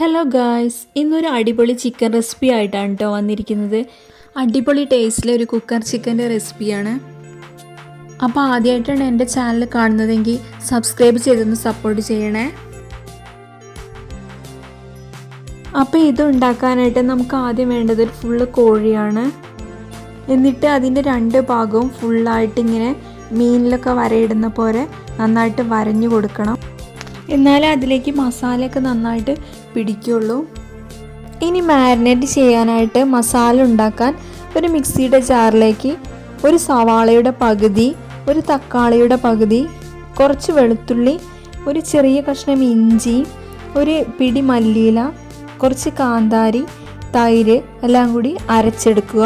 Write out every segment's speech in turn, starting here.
Hello guys, ഇന്നൊരു അടിപൊളി chicken recipe ആയിട്ടാണ് കേട്ടോ വന്നിരിക്കുന്നത്. അടിപൊളി ടേസ്റ്റിലെ ഒരു കുക്കർ ചിക്കൻ്റെ റെസിപ്പിയാണ്. അപ്പോൾ ആദ്യമായിട്ടാണ് എൻ്റെ ചാനൽ കാണുന്നതെങ്കിൽ സബ്സ്ക്രൈബ് ചെയ്തൊന്ന് സപ്പോർട്ട് ചെയ്യണേ. അപ്പോൾ ഇത് ഉണ്ടാക്കാനായിട്ട് നമുക്ക് ആദ്യം വേണ്ടത് ഒരു ഫുള്ള് കോഴിയാണ്. എന്നിട്ട് അതിൻ്റെ രണ്ട് ഭാഗവും ഫുള്ളായിട്ട് ഇങ്ങനെ മീനിലൊക്കെ വരയിടുന്ന പോലെ നന്നായിട്ട് വരഞ്ഞു കൊടുക്കണം. എന്നാലേ അതിലേക്ക് മസാലയൊക്കെ നന്നായിട്ട് പിടിക്കുള്ളൂ. ഇനി മാരിനേറ്റ് ചെയ്യാനായിട്ട് മസാല ഉണ്ടാക്കാൻ ഒരു മിക്സിയുടെ ജാറിലേക്ക് ഒരു സവാളയുടെ പകുതി, ഒരു തക്കാളിയുടെ പകുതി, കുറച്ച് വെളുത്തുള്ളി, ഒരു ചെറിയ കഷ്ണം ഇഞ്ചി, ഒരു പിടി മല്ലിയില, കുറച്ച് കാന്താരി, തൈര് എല്ലാം കൂടി അരച്ചെടുക്കുക.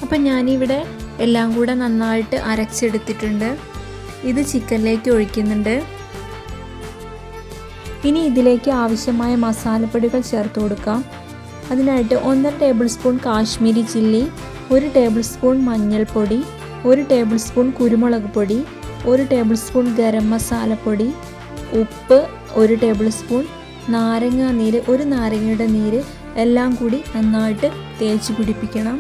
അപ്പം ഞാനിവിടെ എല്ലാം കൂടെ നന്നായിട്ട് അരച്ചെടുത്തിട്ടുണ്ട്. ഇത് ചിക്കനിലേക്ക് ഒഴിക്കുന്നുണ്ട്. ഇനി ഇതിലേക്ക് ആവശ്യമായ മസാലപ്പൊടികൾ ചേർത്ത് കൊടുക്കാം. അതിനായിട്ട് 1.5 table spoon Kashmiri chilli, 1 table spoon മഞ്ഞൾപ്പൊടി, 1 ടേബിൾ സ്പൂൺ കുരുമുളക് പൊടി, 1 ടേബിൾ സ്പൂൺ ഗരം മസാലപ്പൊടി, ഉപ്പ് 1 ടേബിൾ സ്പൂൺ, നാരങ്ങാ നീര്, ഒരു നാരങ്ങയുടെ നീര് എല്ലാം കൂടി നന്നായിട്ട് തേച്ച് പിടിപ്പിക്കണം.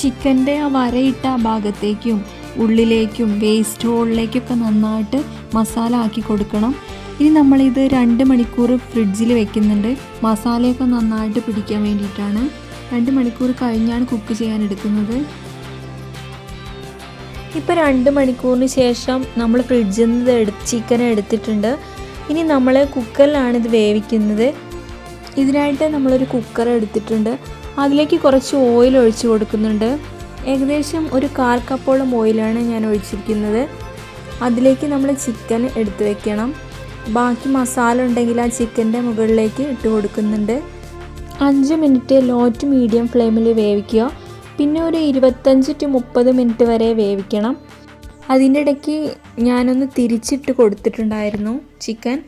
ചിക്കൻ്റെ ആ വരയിട്ട ഭാഗത്തേക്കും ഉള്ളിലേക്കും വേസ്റ്റ് ഹോളിലേക്കൊക്കെ നന്നായിട്ട് മസാല ആക്കി കൊടുക്കണം. ഇനി നമ്മളിത് 2 മണിക്കൂർ ഫ്രിഡ്ജിൽ വെക്കുന്നുണ്ട്. മസാലയൊക്കെ നന്നായിട്ട് പിടിക്കാൻ വേണ്ടിയിട്ടാണ്. 2 മണിക്കൂർ കഴിഞ്ഞാണ് കുക്ക് ചെയ്യാൻ എടുക്കുന്നത്. ഇപ്പോൾ 2 മണിക്കൂറിന് ശേഷം നമ്മൾ ഫ്രിഡ്ജിൽ നിന്ന് ചിക്കൻ എടുത്തിട്ടുണ്ട്. ഇനി നമ്മൾ കുക്കറിലാണ് ഇത് വേവിക്കുന്നത്. ഇതിനായിട്ട് നമ്മളൊരു കുക്കർ എടുത്തിട്ടുണ്ട്. അതിലേക്ക് കുറച്ച് ഓയിൽ ഒഴിച്ച് കൊടുക്കുന്നുണ്ട്. ഏകദേശം ഒരു 1/4 കപ്പോളം ഓയിലാണ് ഞാൻ ഒഴിച്ചിരിക്കുന്നത്. അതിലേക്ക് നമ്മൾ ചിക്കൻ എടുത്ത് വെക്കണം. ബാക്കി മസാല ഉണ്ടെങ്കിൽ ആ ചിക്കൻ്റെ മുകളിലേക്ക് ഇട്ട് കൊടുക്കുന്നുണ്ട്. 5 മിനിറ്റ് ലോ ടു മീഡിയം ഫ്ലെയിമിൽ വേവിക്കുക. പിന്നെ ഒരു 25 to 30 മിനിറ്റ് വരെ വേവിക്കണം. അതിൻ്റെ ഇടയ്ക്ക് ഞാനൊന്ന് തിരിച്ചിട്ട് കൊടുത്തിട്ടുണ്ടായിരുന്നു ചിക്കൻ.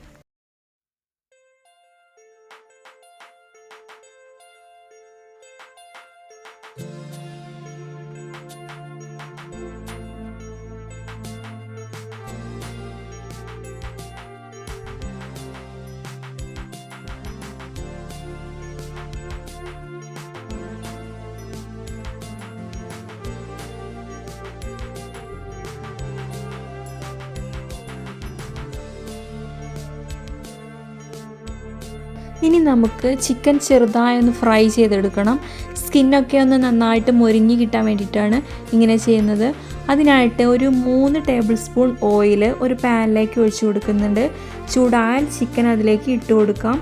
ഇനി നമുക്ക് ചിക്കൻ ചെറുതായി ഒന്ന് ഫ്രൈ ചെയ്തെടുക്കണം. സ്കിന്നൊക്കെ ഒന്ന് നന്നായിട്ട് മൊരിഞ്ഞ് കിട്ടാൻ വേണ്ടിയിട്ടാണ് ഇങ്ങനെ ചെയ്യുന്നത്. അതിനായിട്ട് ഒരു 3 ടേബിൾ സ്പൂൺ ഓയിൽ ഒരു പാനിലേക്ക് ഒഴിച്ച് കൊടുക്കുന്നുണ്ട്. ചൂടായാൽ ചിക്കൻ അതിലേക്ക് ഇട്ട് കൊടുക്കാം.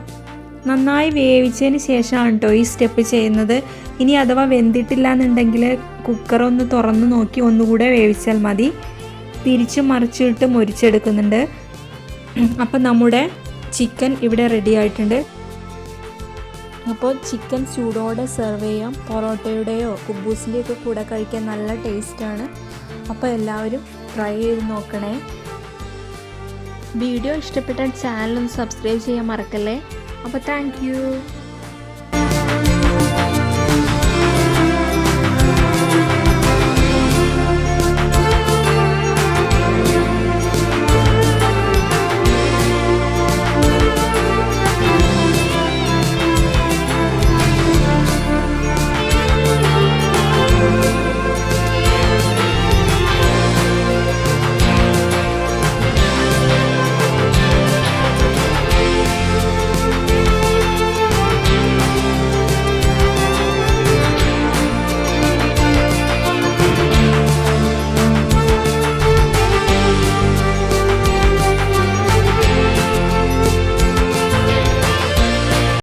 നന്നായി വേവിച്ചതിന് ശേഷമാണ് കേട്ടോ ഈ സ്റ്റെപ്പ് ചെയ്യുന്നത്. ഇനി അഥവാ വെന്തിട്ടില്ല എന്നുണ്ടെങ്കിൽ കുക്കറൊന്ന് തുറന്ന് നോക്കി ഒന്നുകൂടെ വേവിച്ചാൽ മതി. തിരിച്ചും മറിച്ചിട്ട് മൊരിച്ചെടുക്കുന്നുണ്ട്. അപ്പം നമ്മുടെ ചിക്കൻ ഇവിടെ റെഡി ആയിട്ടുണ്ട്. അപ്പോൾ ചിക്കൻ ചൂടോടെ സെർവ് ചെയ്യാം. പൊറോട്ടയുടെയോ കുബൂസിൻ്റെയൊക്കെ കൂടെ കഴിക്കാൻ നല്ല ടേസ്റ്റാണ്. അപ്പോൾ എല്ലാവരും ട്രൈ ചെയ്ത് നോക്കണേ. വീഡിയോ ഇഷ്ടപ്പെട്ടാൽ ചാനൽ ഒന്ന് സബ്സ്ക്രൈബ് ചെയ്യാൻ മറക്കല്ലേ. അപ്പോൾ താങ്ക് യു.